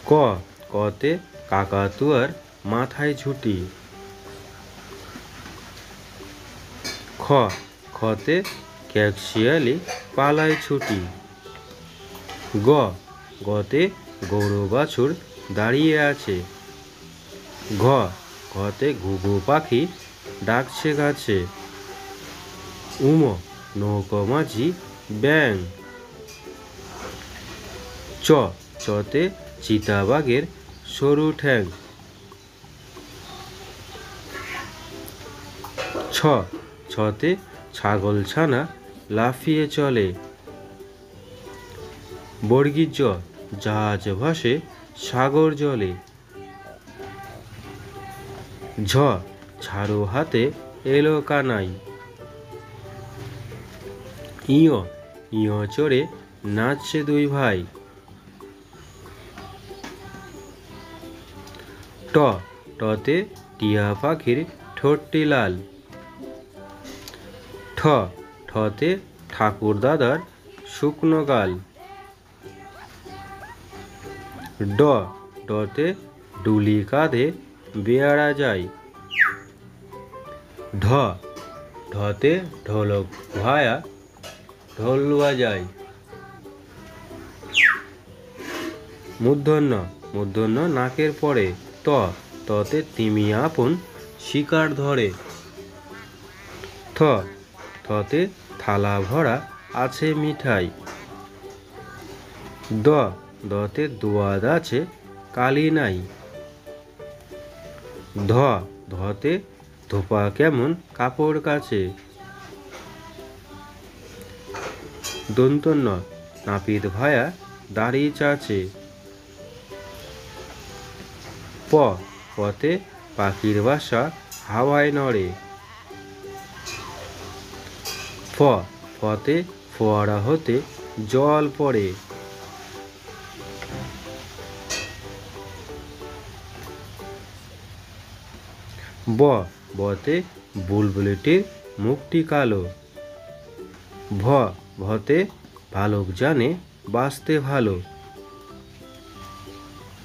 ক কতে কাকাতুয়ার মাথায় ঝুঁটি। খ খতে ক্যাকশিয়ালি পালায় ছুটি। গ গতে গরু বাছুর দাঁড়িয়ে আছে। ঘ ঘতে ঘুঘু পাখি ডাকছে গাছে। উম নৌকো মাঝি ব্যাং। চ চতে চিতাবাঘের সরু ঠ্যাং। ছ ছতে ছাগলছানা লাফিয়ে চলে। বর্গীর জ জাহাজ ভাসে সাগর জলে। ঝ ঝাড়ু হাতে এলো কানাই। ইয় ইয় চড়ে নাচছে দুই ভাই। ট টতে টিয়া পাখির ঠোঁটটি লাল। ঠ ঠতে ঠাকুর দাদার শুকনো গাল। ড ডতে ডুলি কাঁধে বেয়ারা যায়। ঢ ঢতে ঢোলক ভায়া ঢোল বাজায়। মূর্ধন্য মূর্ধন্য নাকের পরে। ত ততে তিমি আপন শিকার ধরে। থ থতে থালা ভরা আছে মিঠাই। দ দতে দোয়াদ আছে কালি নাই। ধ ধতে ধোপা কেমন কাপড় কাচে। দন্তন্য নাপিত ভায়া দাড়ি চাচে। প পতে পাখির বাসা হাওয়ায় নড়ে। ফ ফতে ফোয়ারা হতে জল পড়ে। ব বতে বুলবুলিটির মুখটি কালো। ভ ভতে ভালুক জানে বাঁচতে ভালো।